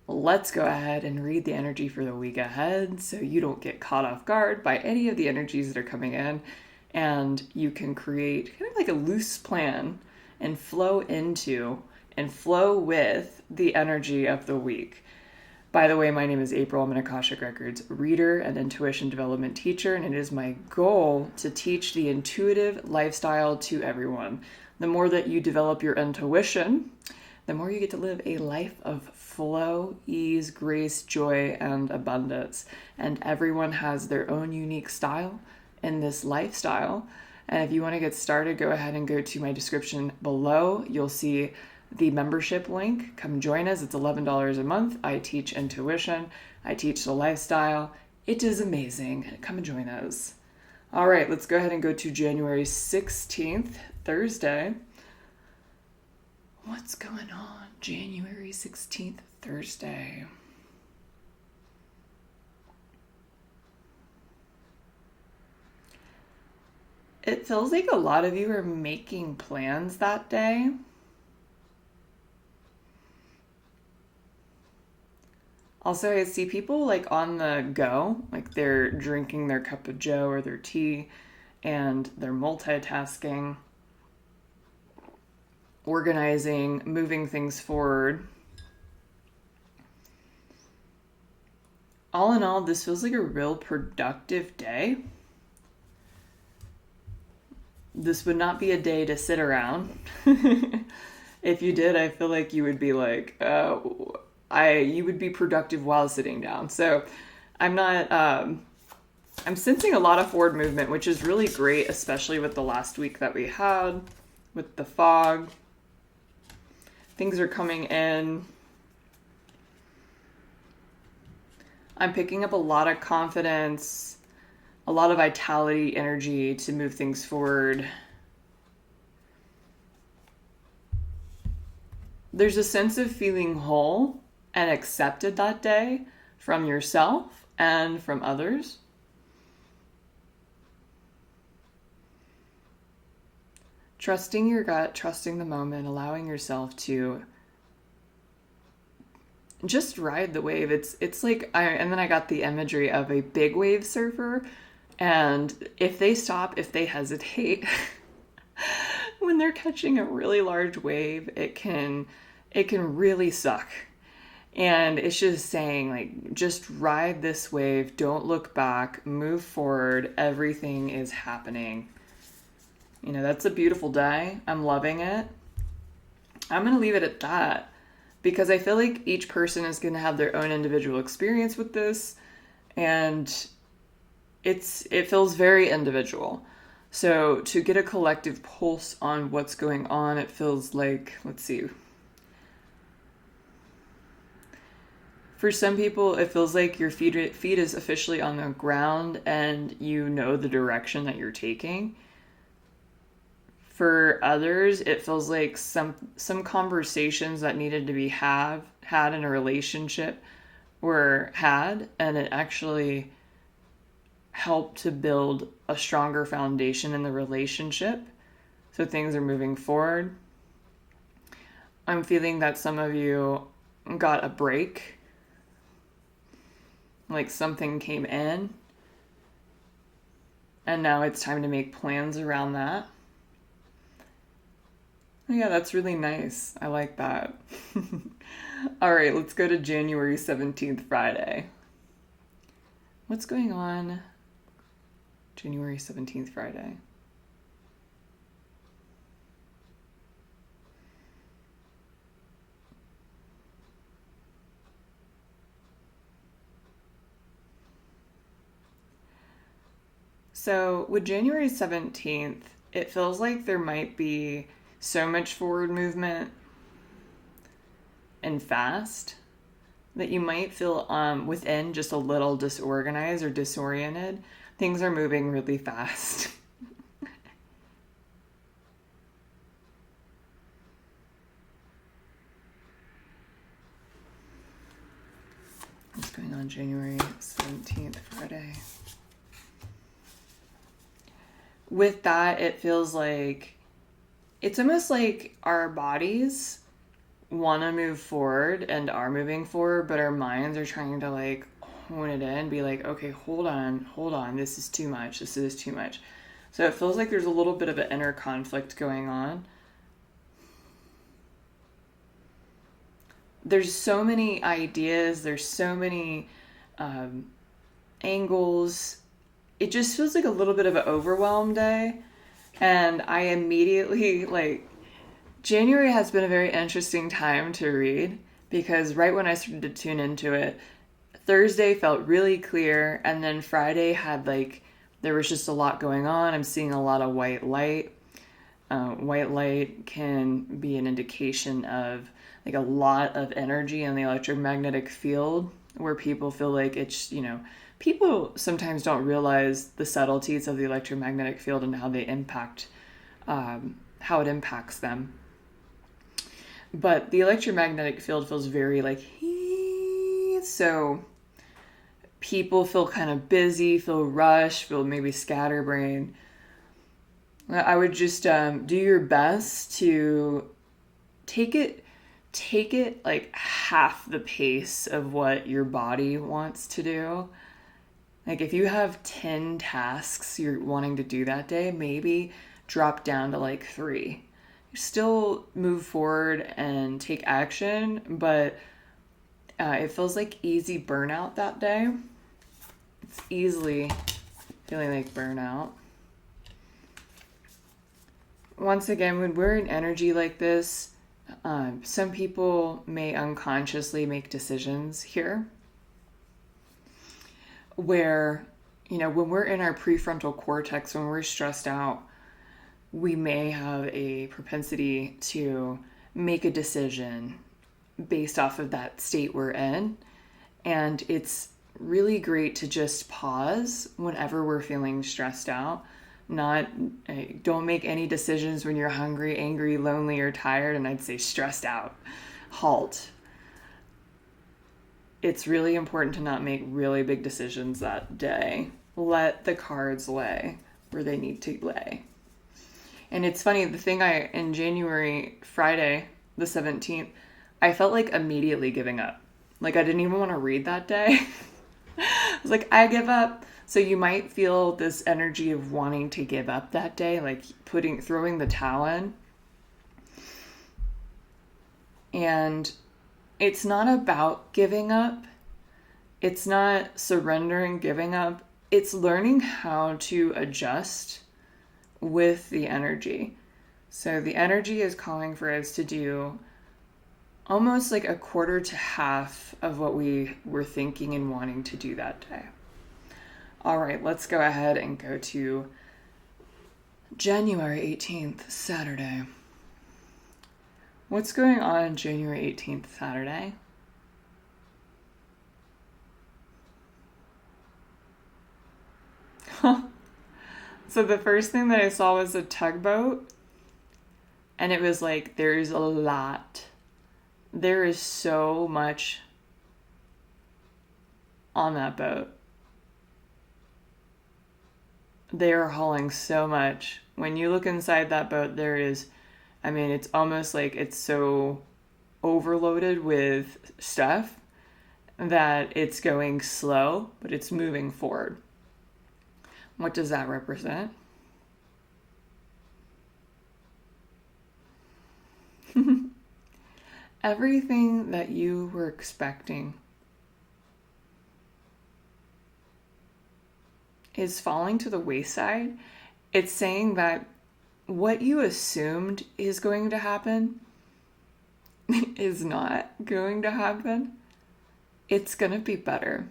let's go ahead and read the energy for the week ahead so you don't get caught off guard by any of the energies that are coming in, and you can create kind of like a loose plan and flow into and flow with the energy of the week. By the way, my name is April. I'm an Akashic Records reader and intuition development teacher, and it is my goal to teach the intuitive lifestyle to everyone. The more that you develop your intuition, the more you get to live a life of flow, ease, grace, joy, and abundance. And everyone has their own unique style in this lifestyle. And if you want to get started, go ahead and go to my description below. You'll see the membership link. Come join us. It's $11 a month. I teach intuition. I teach the lifestyle. It is amazing. Come and join us. All right, let's go ahead and go to January 16th, Thursday. What's going on? January 16th, Thursday. It feels like a lot of you are making plans that day. Also, I see people like on the go, like they're drinking their cup of joe or their tea, and they're multitasking, organizing, moving things forward. All in all, this feels like a real productive day. This would not be a day to sit around. If you did, I feel like you would be like, you would be productive while sitting down. So I'm sensing a lot of forward movement, which is really great, especially with the last week that we had with the fog. Things are coming in. I'm picking up a lot of confidence, a lot of vitality, energy to move things forward. There's a sense of feeling whole and accepted that day from yourself and from others. Trusting your gut, trusting the moment, allowing yourself to just ride the wave. It's like, and then I got the imagery of a big wave surfer, and if they stop, if they hesitate, when they're catching a really large wave, it can really suck. And it's just saying, like, just ride this wave, don't look back, move forward, everything is happening. You know, that's a beautiful day. I'm loving it. I'm going to leave it at that because I feel like each person is going to have their own individual experience with this, and it feels very individual. So to get a collective pulse on what's going on, it feels like, let's see. For some people, it feels like your feet is officially on the ground and you know the direction that you're taking. For others, it feels like some conversations that needed to be had in a relationship were had, and it actually helped to build a stronger foundation in the relationship. So things are moving forward. I'm feeling that some of you got a break. Like something came in, and now it's time to make plans around that. Yeah, that's really nice. I like that. All right, let's go to January 17th, Friday. What's going on January 17th, Friday? So with January 17th, it feels like there might be so much forward movement and fast that you might feel within just a little disorganized or disoriented. Things are moving really fast. What's going on January 17th, Friday? With that, it feels like it's almost like our bodies want to move forward and are moving forward, but our minds are trying to like hone it in, be like, okay, hold on, this is too much, this is too much. So it feels like there's a little bit of an inner conflict going on. There's so many ideas, there's so many angles. It just feels like a little bit of an overwhelm day. And I immediately, like, January has been a very interesting time to read because right when I started to tune into it, Thursday felt really clear, and then Friday had like, there was just a lot going on. I'm seeing a lot of white light. White light can be an indication of like a lot of energy in the electromagnetic field where people feel like it's, people sometimes don't realize the subtleties of the electromagnetic field and how they impact, how it impacts them. But the electromagnetic field feels very like, so people feel kind of busy, feel rushed, feel maybe scatterbrained. I would just do your best to take it like half the pace of what your body wants to do. Like if you have 10 tasks you're wanting to do that day, maybe drop down to like 3. Still move forward and take action, but it feels like easy burnout that day. It's easily feeling like burnout. Once again, when we're in energy like this, some people may unconsciously make decisions here where, when we're in our prefrontal cortex, when we're stressed out, we may have a propensity to make a decision based off of that state we're in. And it's really great to just pause whenever we're feeling stressed out. Don't make any decisions when you're hungry, angry, lonely, or tired, and I'd say stressed out. Halt. It's really important to not make really big decisions that day. Let the cards lay where they need to lay. And it's funny, in January, Friday, the 17th, I felt like immediately giving up. Like I didn't even want to read that day. I was like, I give up. So you might feel this energy of wanting to give up that day, like throwing the towel in. And it's not about giving up. It's not surrendering, giving up. It's learning how to adjust with the energy. So the energy is calling for us to do almost like a quarter to half of what we were thinking and wanting to do that day. All right, let's go ahead and go to January 18th, Saturday. What's going on January 18th, Saturday? So the first thing that I saw was a tugboat, and it was like, there's a lot. There is so much on that boat. They are hauling so much. When you look inside that boat, it's almost like it's so overloaded with stuff that it's going slow, but it's moving forward. What does that represent? Everything that you were expecting is falling to the wayside. It's saying that what you assumed is going to happen is not going to happen. It's going to be better.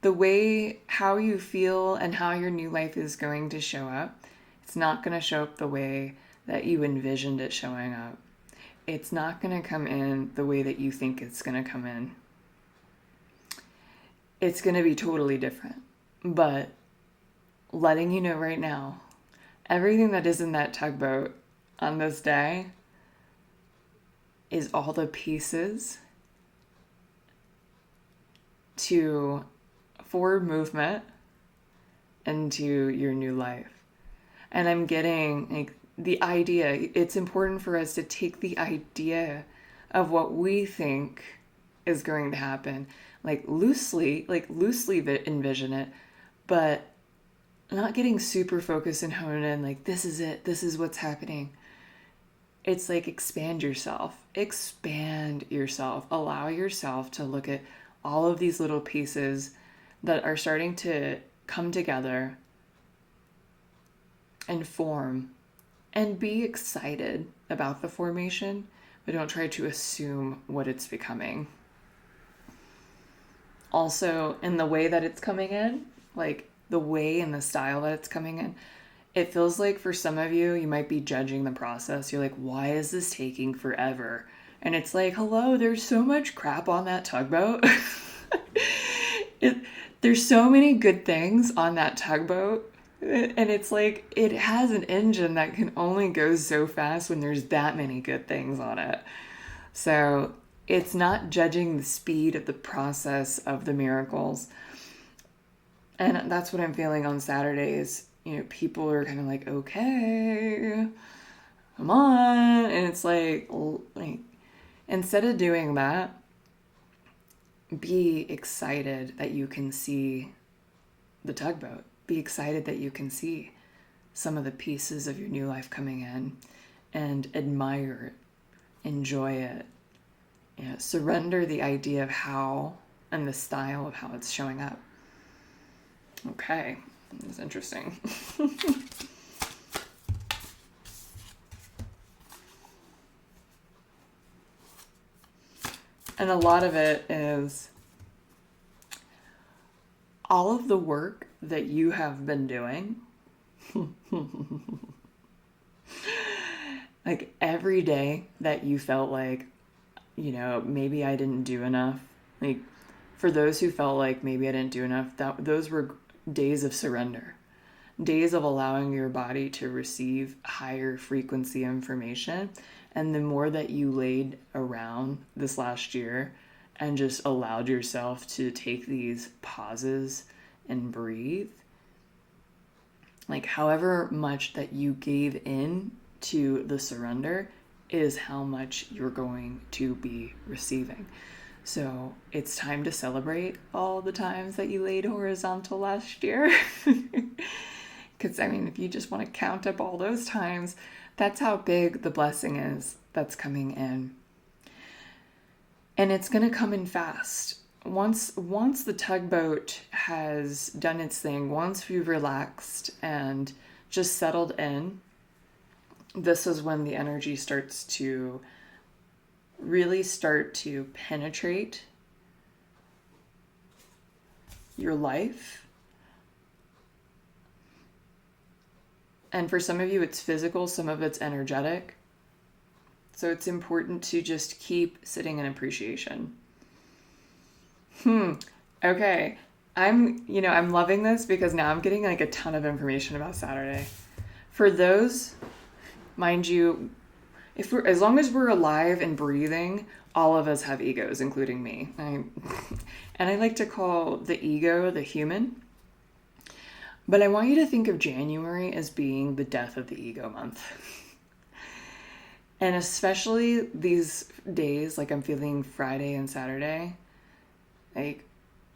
The way how you feel and how your new life is going to show up, it's not going to show up the way that you envisioned it showing up. It's not going to come in the way that you think it's going to come in. It's going to be totally different. But letting you know right now, everything that is in that tugboat on this day is all the pieces to forward movement into your new life. And I'm getting like the idea, it's important for us to take the idea of what we think is going to happen, loosely envision it, but not getting super focused and honed in, like, this is it, this is what's happening. It's like expand yourself, allow yourself to look at all of these little pieces that are starting to come together and form, and be excited about the formation, but don't try to assume what it's becoming. Also, in the way that it's coming in, like the way and the style that it's coming in, it feels like for some of you, you might be judging the process. You're like, why is this taking forever? And it's like, hello, there's so much crap on that tugboat. There's so many good things on that tugboat. And it's like, it has an engine that can only go so fast when there's that many good things on it. So it's not judging the speed of the process of the miracles. And that's what I'm feeling on Saturdays. You know, people are kind of like, okay, come on. And it's like, instead of doing that, be excited that you can see the tugboat. Be excited that you can see some of the pieces of your new life coming in, and admire it, enjoy it. You know, surrender the idea of how and the style of how it's showing up. Okay, that's interesting. And a lot of it is all of the work that you have been doing. Like every day that you felt like, you know, maybe I didn't do enough. Like for those who felt like maybe I didn't do enough, those were days of surrender. Days of allowing your body to receive higher frequency information. And the more that you laid around this last year and just allowed yourself to take these pauses and breathe, like however much that you gave in to the surrender is how much you're going to be receiving. So it's time to celebrate all the times that you laid horizontal last year. Because, I mean, if you just want to count up all those times, that's how big the blessing is that's coming in. And it's going to come in fast. Once the tugboat has done its thing, once we've relaxed and just settled in, this is when the energy starts to really start to penetrate your life. And for some of you, it's physical, some of it's energetic. So it's important to just keep sitting in appreciation. Okay. I'm loving this because now I'm getting like a ton of information about Saturday. For those, mind you, as long as we're alive and breathing, all of us have egos, including me. And I like to call the ego the human. But I want you to think of January as being the death of the ego month. And especially these days, like I'm feeling Friday and Saturday, like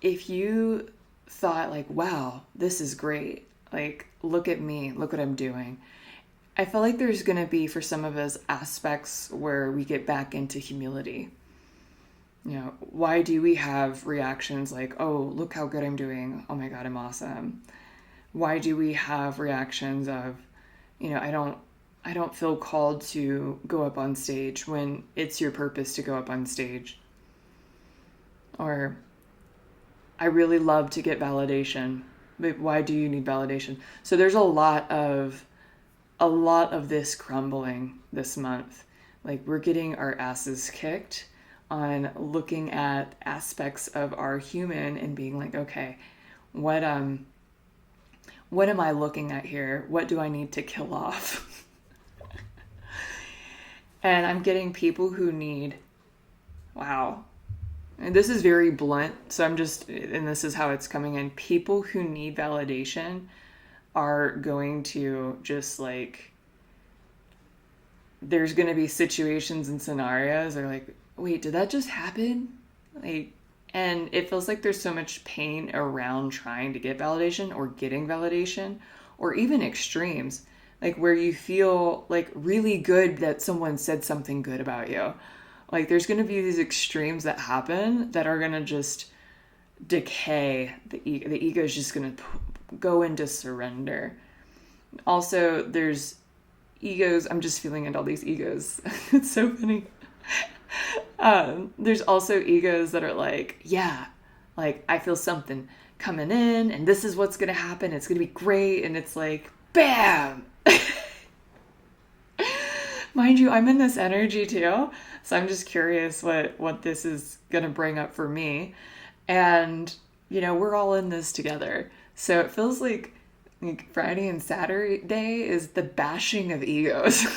if you thought like, wow, this is great. Like, look at me, look what I'm doing. I feel like there's going to be, for some of us, aspects where we get back into humility. You know, why do we have reactions like, oh, look how good I'm doing. Oh my God, I'm awesome. Why do we have reactions of, you know, I don't feel called to go up on stage when it's your purpose to go up on stage? Or I really love to get validation, but why do you need validation? So there's a lot of this crumbling this month. Like we're getting our asses kicked on looking at aspects of our human and being like, okay, what am I looking at here? What do I need to kill off? And I'm getting people who need, wow. And this is very blunt, so and this is how it's coming in. People who need validation are going to just like there's going to be situations and scenarios that are like, wait, did that just happen? Like, and it feels like there's so much pain around trying to get validation or getting validation, or even extremes, like where you feel like really good that someone said something good about you. Like there's going to be these extremes that happen that are going to just decay. The ego is just going to go into surrender. Also, there's egos. I'm just feeling into all these egos. It's so funny. There's also egos that are like, yeah, like I feel something coming in and this is what's going to happen. It's going to be great. And it's like, bam. Mind you, I'm in this energy too. So I'm just curious what this is going to bring up for me. And, we're all in this together. So it feels like Friday and Saturday is the bashing of egos.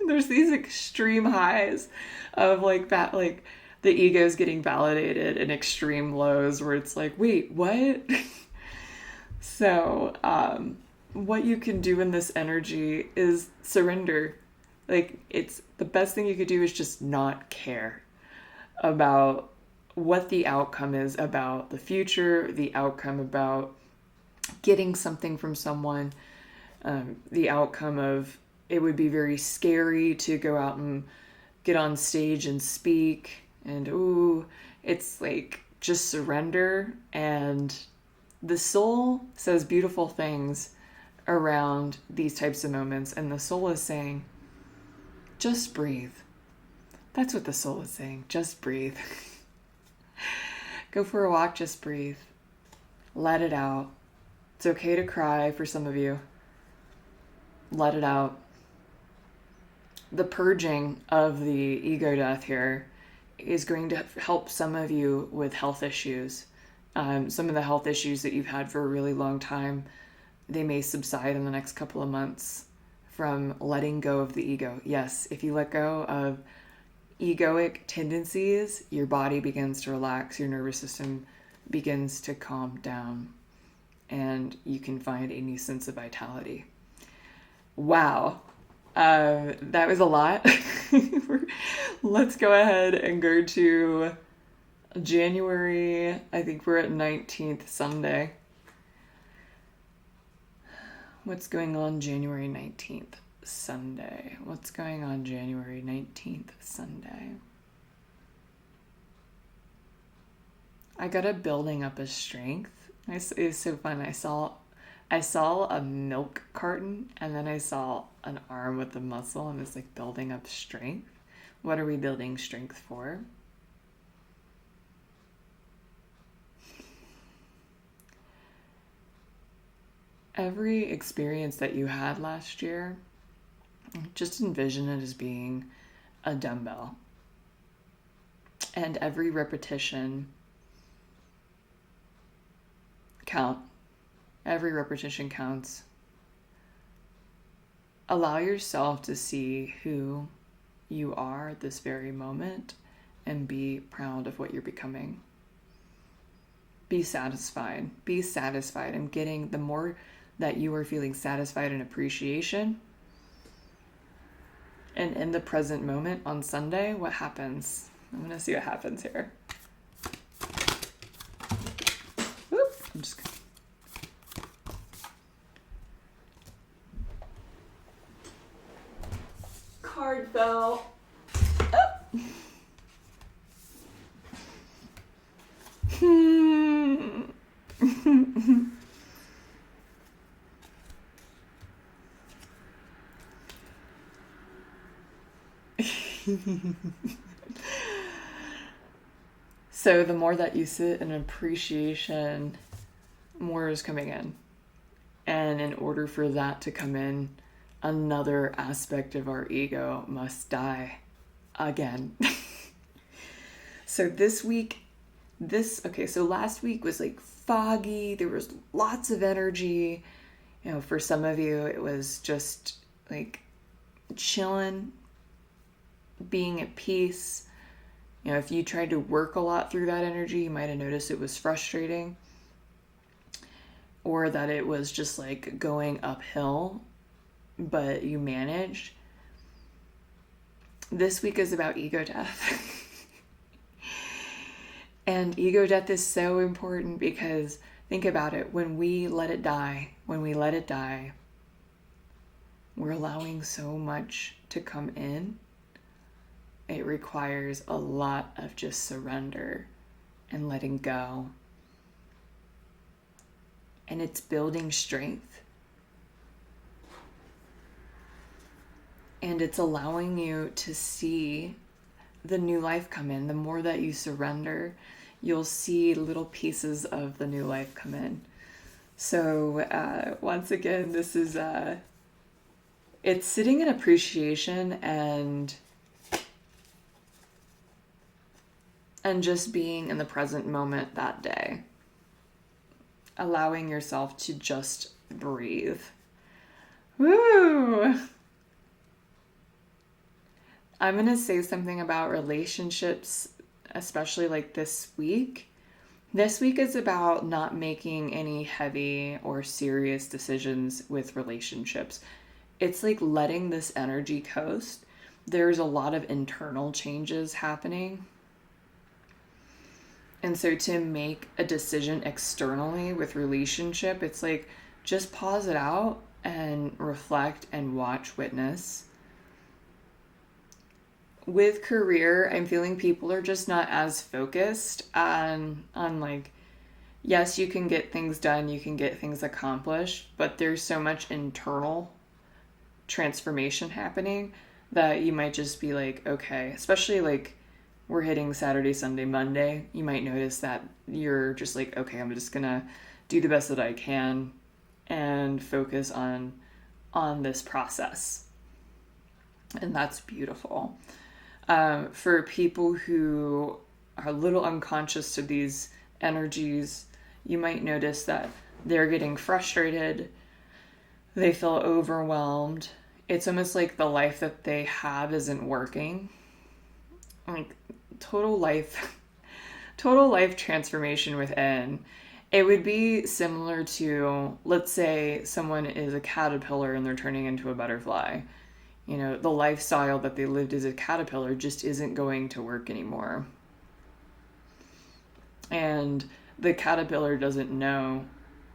There's these extreme highs of like that, like the egos getting validated, and extreme lows where it's like, wait, what? So, what you can do in this energy is surrender. Like, it's the best thing you could do is just not care about what the outcome is, about the future, the outcome about getting something from someone, the outcome of it would be very scary to go out and get on stage and speak, and it's like just surrender. And the soul says beautiful things around these types of moments, and the soul is saying, just breathe. That's what the soul is saying. Just breathe. Go for a walk, just breathe. Let it out. It's okay to cry for some of you. Let it out. The purging of the ego death here is going to help some of you with health issues. Some of the health issues that you've had for a really long time, they may subside in the next couple of months from letting go of the ego. Yes, if you let go of egoic tendencies, your body begins to relax, your nervous system begins to calm down, and you can find a new sense of vitality. Wow. That was a lot. Let's go ahead and go to January. I think we're at 19th Sunday. What's going on January 19th Sunday? What's going on January 19th Sunday? I got a building up of strength. It was so fun. I saw a milk carton, and then I saw an arm with a muscle, and it's like building up strength. What are we building strength for? Every experience that you had last year, just envision it as being a dumbbell. And every repetition count. Every repetition counts. Allow yourself to see who you are at this very moment and be proud of what you're becoming. Be satisfied. Be satisfied. And getting, the more that you are feeling satisfied and appreciation, and in the present moment on Sunday, what happens? I'm going to see what happens here. Whoop, I'm just card fell. So the more that you sit in appreciation, more is coming in. And in order for that to come in, another aspect of our ego must die again. So this week, so last week was like foggy. There was lots of energy. For some of you, it was just like chilling, being at peace. If you tried to work a lot through that energy, you might have noticed it was frustrating, or that it was just like going uphill, but you managed. This week is about ego death. And ego death is so important because think about it. When we let it die, we're allowing so much to come in. It requires a lot of just surrender and letting go. And it's building strength. And it's allowing you to see the new life come in. The more that you surrender, you'll see little pieces of the new life come in. So once again, this is it's sitting in appreciation and just being in the present moment that day. Allowing yourself to just breathe. Woo! I'm going to say something about relationships, especially like this week. This week is about not making any heavy or serious decisions with relationships. It's like letting this energy coast. There's a lot of internal changes happening. And so to make a decision externally with relationship, it's like just pause it out and reflect and watch, witness. With career, I'm feeling people are just not as focused on like, yes, you can get things done, you can get things accomplished, but there's so much internal transformation happening that you might just be like, okay, especially like we're hitting Saturday, Sunday, Monday, you might notice that you're just like, okay, I'm just gonna do the best that I can and focus on this process. And that's beautiful. For people who are a little unconscious to these energies, you might notice that they're getting frustrated, they feel overwhelmed. It's almost like the life that they have isn't working. Like total life transformation within. It would be similar to, let's say someone is a caterpillar and they're turning into a butterfly. You know, the lifestyle that they lived as a caterpillar just isn't going to work anymore. And the caterpillar doesn't know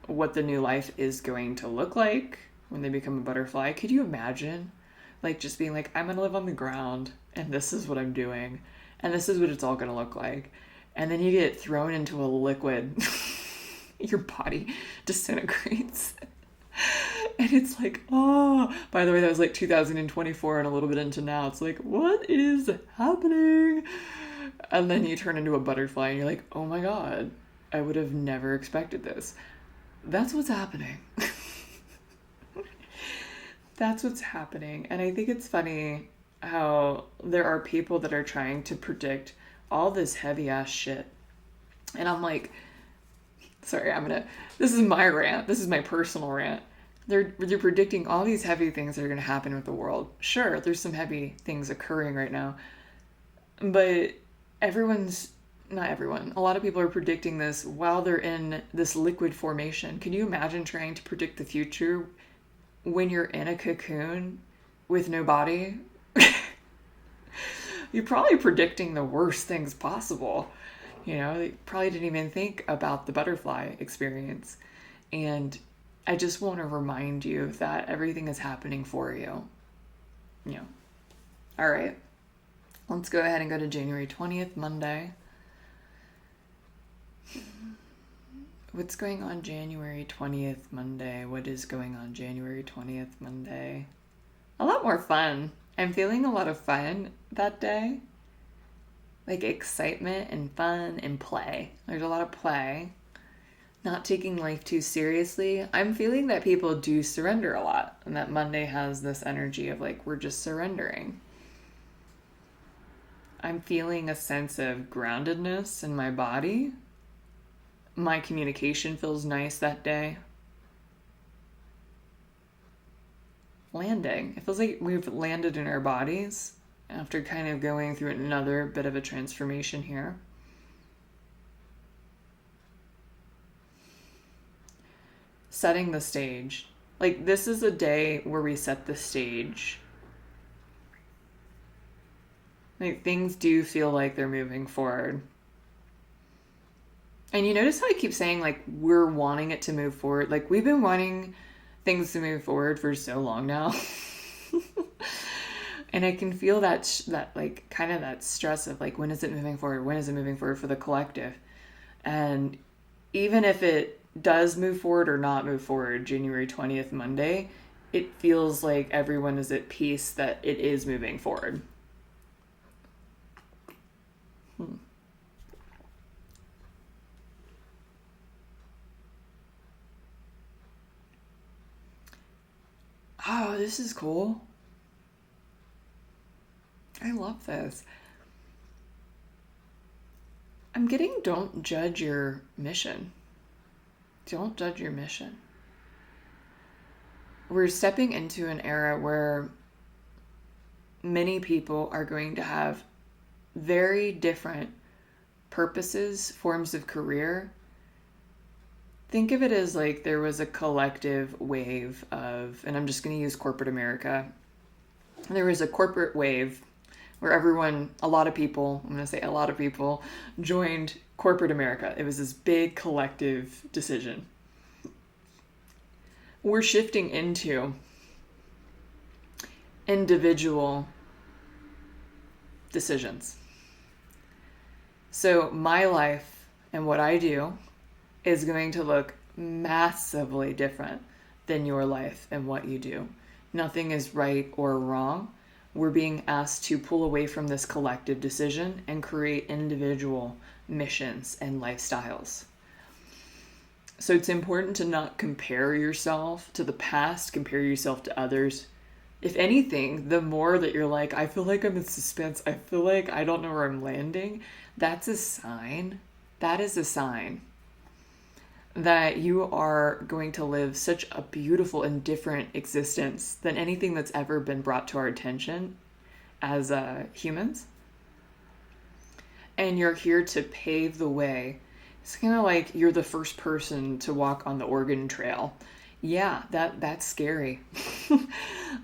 what the new life is going to look like when they become a butterfly. Could you imagine? Like just being like, I'm going to live on the ground and this is what I'm doing. And this is what it's all going to look like. And then you get thrown into a liquid. Your body disintegrates. And it's like, oh, by the way, that was like 2024 and a little bit into now. It's like, what is happening? And then you turn into a butterfly and you're like, oh my God, I would have never expected this. That's what's happening. That's what's happening. And I think it's funny how there are people that are trying to predict all this heavy ass shit. And I'm like, sorry, this is my rant. This is my personal rant. They're predicting all these heavy things that are going to happen with the world. Sure, there's some heavy things occurring right now. But not everyone. A lot of people are predicting this while they're in this liquid formation. Can you imagine trying to predict the future when you're in a cocoon with no body? You're probably predicting the worst things possible. You know, they probably didn't even think about the butterfly experience. And I just want to remind you that everything is happening for you. Yeah. All right. Let's go ahead and go to January 20th, Monday. What's going on January 20th, Monday? What is going on January 20th, Monday? A lot more fun. I'm feeling a lot of fun that day. Like excitement and fun and play. There's a lot of play. Not taking life too seriously. I'm feeling that people do surrender a lot. And that Monday has this energy of like, we're just surrendering. I'm feeling a sense of groundedness in my body. My communication feels nice that day. Landing. It feels like we've landed in our bodies after kind of going through another bit of a transformation here. Setting the stage. Like, this is a day where we set the stage. Like things do feel like they're moving forward. And you notice how I keep saying like we're wanting it to move forward? Like we've been wanting things to move forward for so long now. And I can feel that like kind of that stress of like when is it moving forward? When is it moving forward for the collective? And even if it does move forward or not move forward, January 20th, Monday, it feels like everyone is at peace that it is moving forward. Oh, this is cool. I love this. I'm getting don't judge your mission. Don't judge your mission. We're stepping into an era where many people are going to have very different purposes, forms of career. Think of it as like there was a collective wave of, and I'm just going to use corporate America. There was a corporate wave where everyone, a lot of people, I'm going to say a lot of people, joined corporate America. It was this big collective decision. We're shifting into individual decisions. So my life and what I do is going to look massively different than your life and what you do. Nothing is right or wrong. We're being asked to pull away from this collective decision and create individual missions and lifestyles. So it's important to not compare yourself to the past, compare yourself to others. If anything, the more that you're like, I feel like I'm in suspense, I feel like I don't know where I'm landing, that's a sign. That is a sign that you are going to live such a beautiful and different existence than anything that's ever been brought to our attention as humans. And you're here to pave the way. It's kind of like you're the first person to walk on the Oregon Trail. Yeah, that's scary.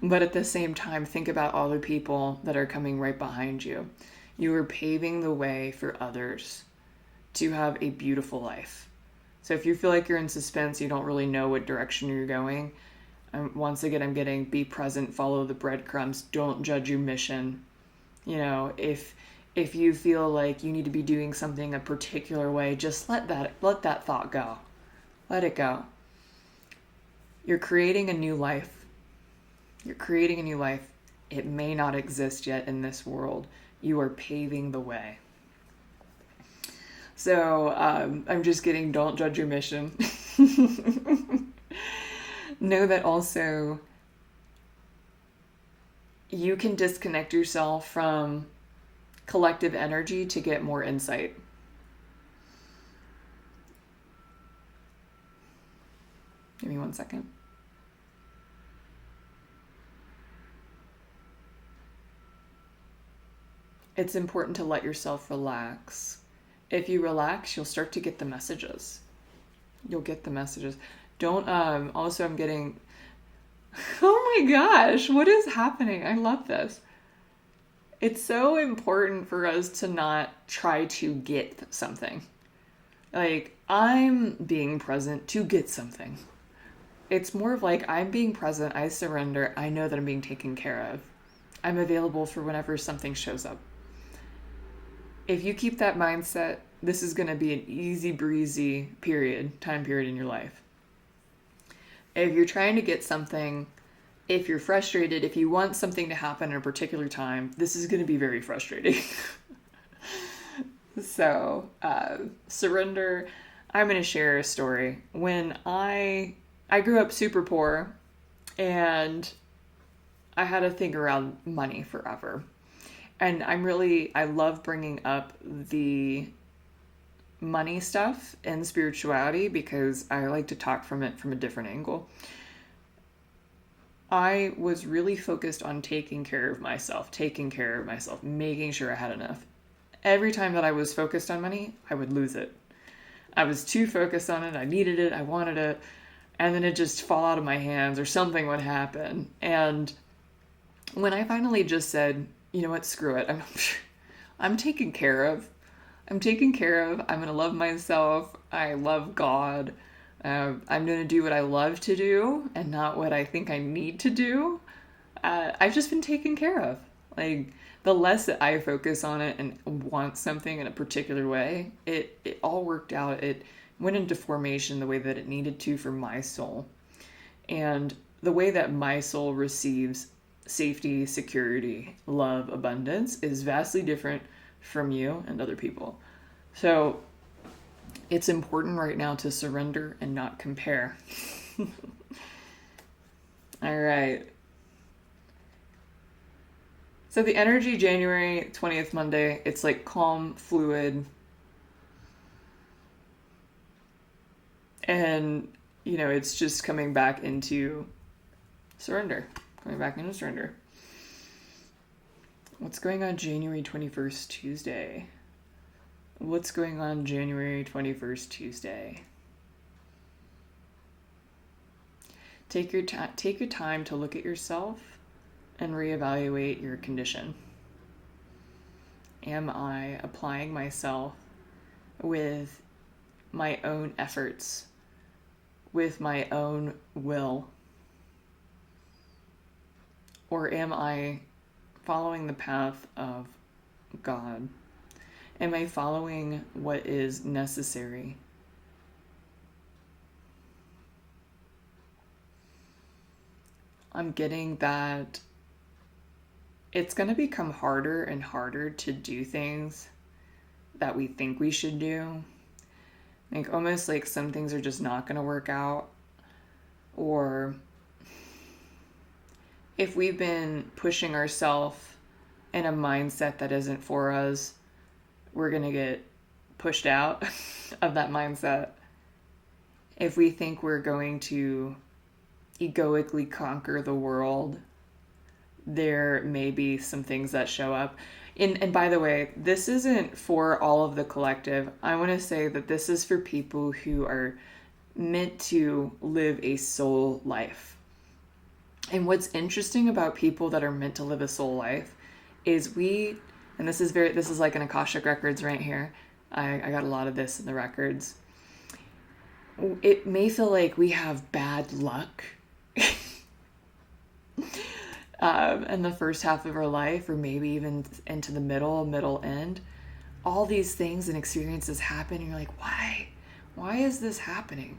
But at the same time, think about all the people that are coming right behind you. You are paving the way for others to have a beautiful life. So if you feel like you're in suspense, you don't really know what direction you're going, once again, I'm getting be present, follow the breadcrumbs, don't judge your mission. You know, if you feel like you need to be doing something a particular way, just let that thought go. Let it go. You're creating a new life. You're creating a new life. It may not exist yet in this world. You are paving the way. So I'm just kidding. Don't judge your mission. Know that also you can disconnect yourself from collective energy to get more insight. Give me 1 second. It's important to let yourself relax. If you relax, you'll start to get the messages. You'll get the messages. Don't, also I'm getting, oh my gosh, what is happening? I love this. It's so important for us to not try to get something. Like, I'm being present to get something. It's more of like, I'm being present, I surrender, I know that I'm being taken care of. I'm available for whenever something shows up. If you keep that mindset, this is going to be an easy breezy time period in your life. If you're trying to get something, if you're frustrated, if you want something to happen at a particular time, this is going to be very frustrating. So, surrender. I'm going to share a story. When I grew up super poor, and I had a thing around money forever. And I love bringing up the money stuff and spirituality because I like to talk from it from a different angle. I was really focused on taking care of myself, making sure I had enough. Every time that I was focused on money, I would lose it. I was too focused on it. I needed it. I wanted it. And then it'd just fall out of my hands or something would happen. And when I finally just said, you know what, screw it. I'm taken care of. I'm taken care of. I'm going to love myself. I love God. I'm going to do what I love to do and not what I think I need to do. I've just been taken care of. Like, the less that I focus on it and want something in a particular way, it all worked out. It went into formation the way that it needed to for my soul. And the way that my soul receives safety, security, love, abundance is vastly different from you and other people. So it's important right now to surrender and not compare. All right. So the energy, January 20th, Monday, it's like calm, fluid. And, it's just coming back into surrender. What's going on January 21st, Tuesday? What's going on January 21st, Tuesday? Take your time to look at yourself and reevaluate your condition. Am I applying myself with my own efforts, with my own will? Or am I following the path of God? Am I following what is necessary? I'm getting that it's going to become harder and harder to do things that we think we should do. Like, almost like some things are just not going to work out. Or if we've been pushing ourselves in a mindset that isn't for us, we're going to get pushed out of that mindset. If we think we're going to egoically conquer the world, there may be some things that show up. And by the way, this isn't for all of the collective. I want to say that this is for people who are meant to live a soul life. And what's interesting about people that are meant to live a soul life is and this is like an Akashic records right here. I got a lot of this in the records. It may feel like we have bad luck in the first half of our life, or maybe even into the middle end. All these things and experiences happen, and you're like, why is this happening?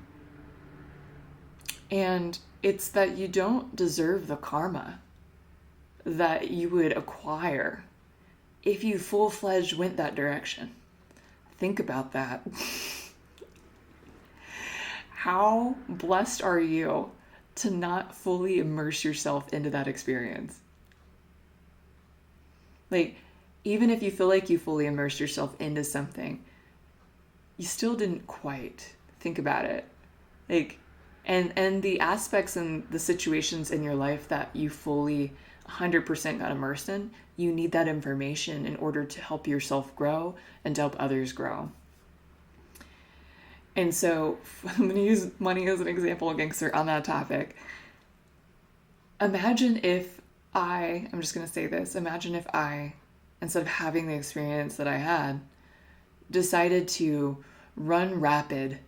And it's that you don't deserve the karma that you would acquire if you full-fledged went that direction. Think about that. How blessed are you to not fully immerse yourself into that experience? Like, even if you feel like you fully immersed yourself into something, you still didn't quite. Think about it. Like, and the aspects and the situations in your life that you fully 100% got immersed in, you need that information in order to help yourself grow and to help others grow. And so I'm going to use money as an example again because we're on that topic. Imagine if I'm just going to say this, imagine if I, instead of having the experience that I had, decided to run rapid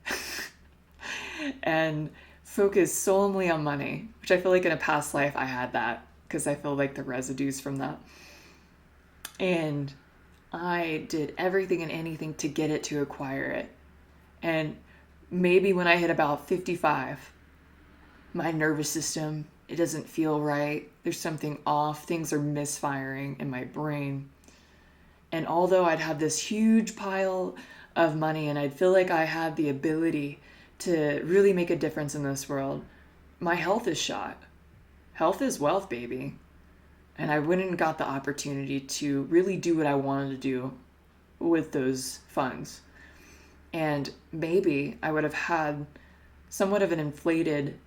and focus solely on money, which I feel like in a past life I had that because I feel like the residues from that. And I did everything and anything to get it, to acquire it. And maybe when I hit about 55, my nervous system, it doesn't feel right. There's something off. Things are misfiring in my brain. And although I'd have this huge pile of money and I'd feel like I had the ability to really make a difference in this world, my health is shot. Health is wealth, baby. And I wouldn't have got the opportunity to really do what I wanted to do with those funds. And maybe I would have had somewhat of an inflated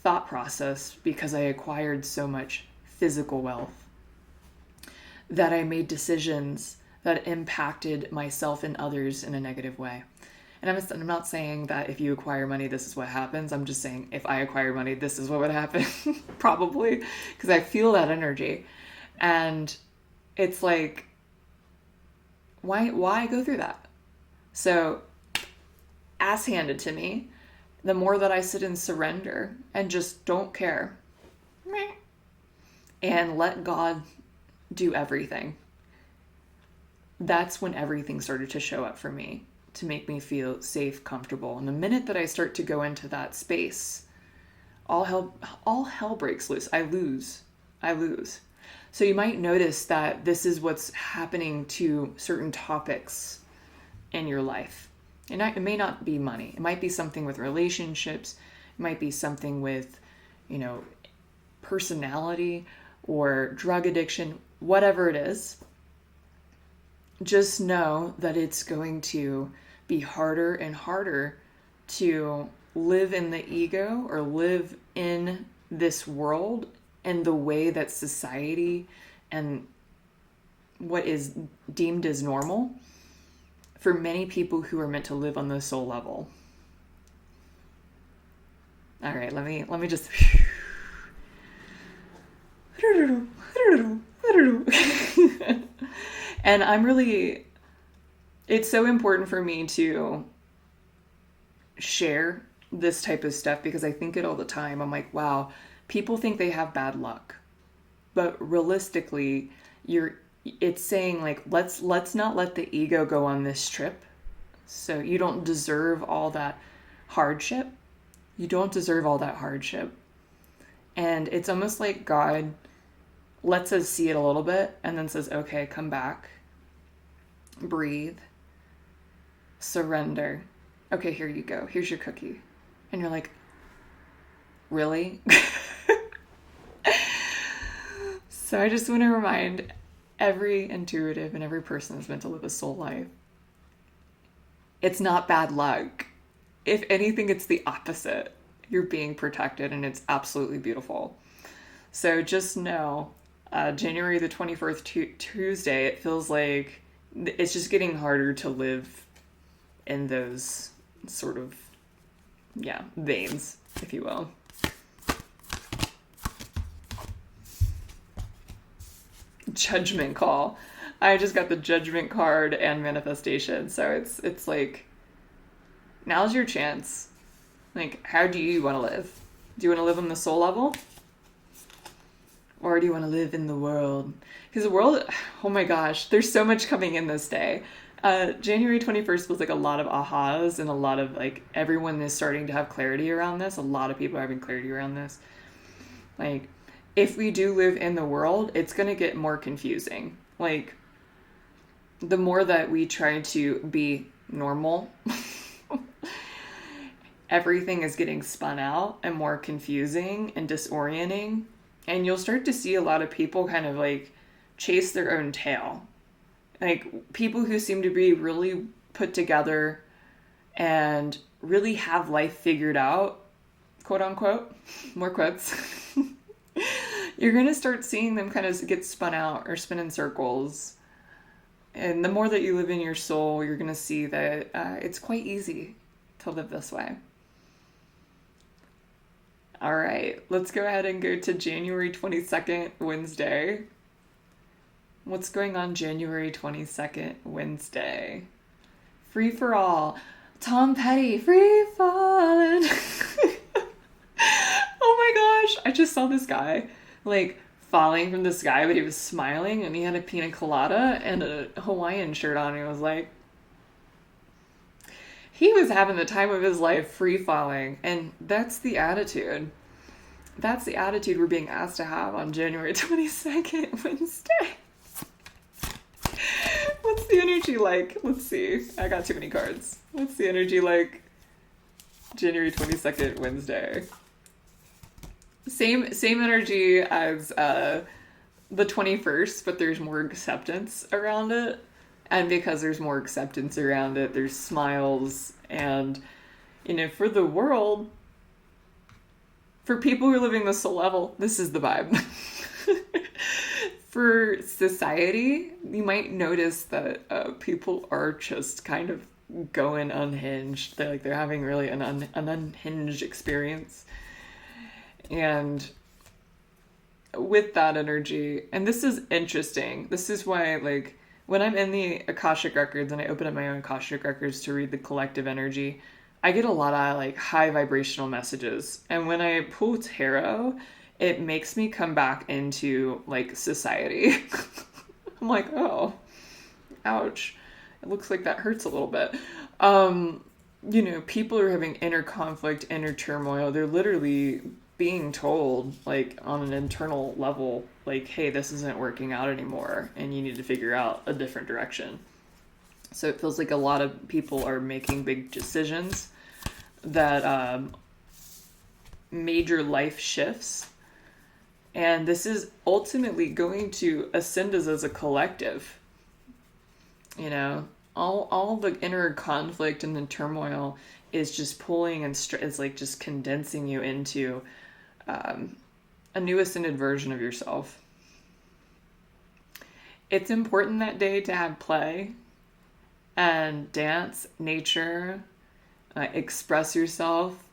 thought process because I acquired so much physical wealth that I made decisions that impacted myself and others in a negative way. And I'm not saying that if you acquire money, this is what happens. I'm just saying if I acquire money, this is what would happen, probably, because I feel that energy. And it's like, Why go through that? So, ass handed to me, the more that I sit in surrender and just don't care and let God do everything, that's when everything started to show up for me to make me feel safe, comfortable. And the minute that I start to go into that space, all hell breaks loose. I lose. So you might notice that this is what's happening to certain topics in your life. And it may not be money. It might be something with relationships. It might be something with, personality or drug addiction, whatever it is. Just know that it's going to be harder and harder to live in the ego or live in this world and the way that society and what is deemed as normal for many people who are meant to live on the soul level. All right, let me just and it's so important for me to share this type of stuff because I think it all the time. I'm like, wow, people think they have bad luck. But realistically, it's saying like, let's not let the ego go on this trip. So you don't deserve all that hardship. You don't deserve all that hardship. And it's almost like God lets us see it a little bit and then says, okay, come back, breathe, surrender. Okay, here you go. Here's your cookie. And you're like, really? So I just want to remind every intuitive and every person that's meant to live a soul life, it's not bad luck. If anything, it's the opposite. You're being protected and it's absolutely beautiful. So just know, January the 21st, Tuesday, it feels like it's just getting harder to live in those sort of, veins, if you will. Judgment call. I just got the judgment card and manifestation. So it's like, now's your chance. Like, how do you want to live? Do you want to live on the soul level? Or do you want to live in the world? Because the world, oh my gosh, there's so much coming in this day. January 21st was like a lot of ahas and a lot of like, everyone is starting to have clarity around this. A lot of people are having clarity around this. Like, if we do live in the world, it's going to get more confusing. Like, the more that we try to be normal, everything is getting spun out and more confusing and disorienting. And you'll start to see a lot of people kind of like chase their own tail. Like, people who seem to be really put together and really have life figured out, quote unquote, more quotes. You're going to start seeing them kind of get spun out or spin in circles. And the more that you live in your soul, you're going to see that it's quite easy to live this way. All right, let's go ahead and go to January 22nd, Wednesday. What's going on January 22nd, Wednesday? Free for all. Tom Petty, free falling. Oh my gosh, I just saw this guy like falling from the sky, but he was smiling and he had a pina colada and a Hawaiian shirt on. And he was like, he was having the time of his life free falling. And that's the attitude. That's the attitude we're being asked to have on January 22nd, Wednesday. What's the energy like? Let's see. I got too many cards. What's the energy like January 22nd, Wednesday? Same energy as the 21st, but there's more acceptance around it. And because there's more acceptance around it, there's smiles. And, for the world, for people who are living the soul level, this is the vibe. For society, you might notice that people are just kind of going unhinged. They're having really an unhinged experience. And with that energy, and this is interesting. This is why, when I'm in the Akashic records and I open up my own Akashic records to read the collective energy, I get a lot of like high vibrational messages. And when I pull tarot, it makes me come back into like society. I'm like, oh, ouch. It looks like that hurts a little bit. People are having inner conflict, inner turmoil. They're literally being told, like, on an internal level, like, hey, this isn't working out anymore, and you need to figure out a different direction. So it feels like a lot of people are making big decisions that major life shifts. And this is ultimately going to ascend us as a collective. All the inner conflict and the turmoil is just pulling and is like just condensing you into a new ascended version of yourself. It's important that day to have play and dance, nature, express yourself.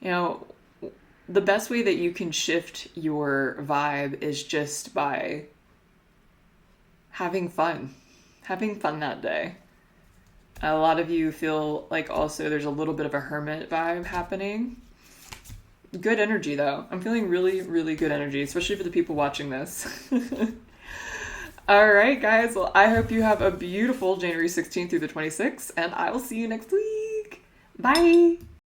The best way that you can shift your vibe is just by having fun that day. A lot of you feel like also there's a little bit of a hermit vibe happening. Good energy though. I'm feeling really, really good energy, especially for the people watching this. All right, guys. Well, I hope you have a beautiful January 16th through the 26th, and I will see you next week. Bye.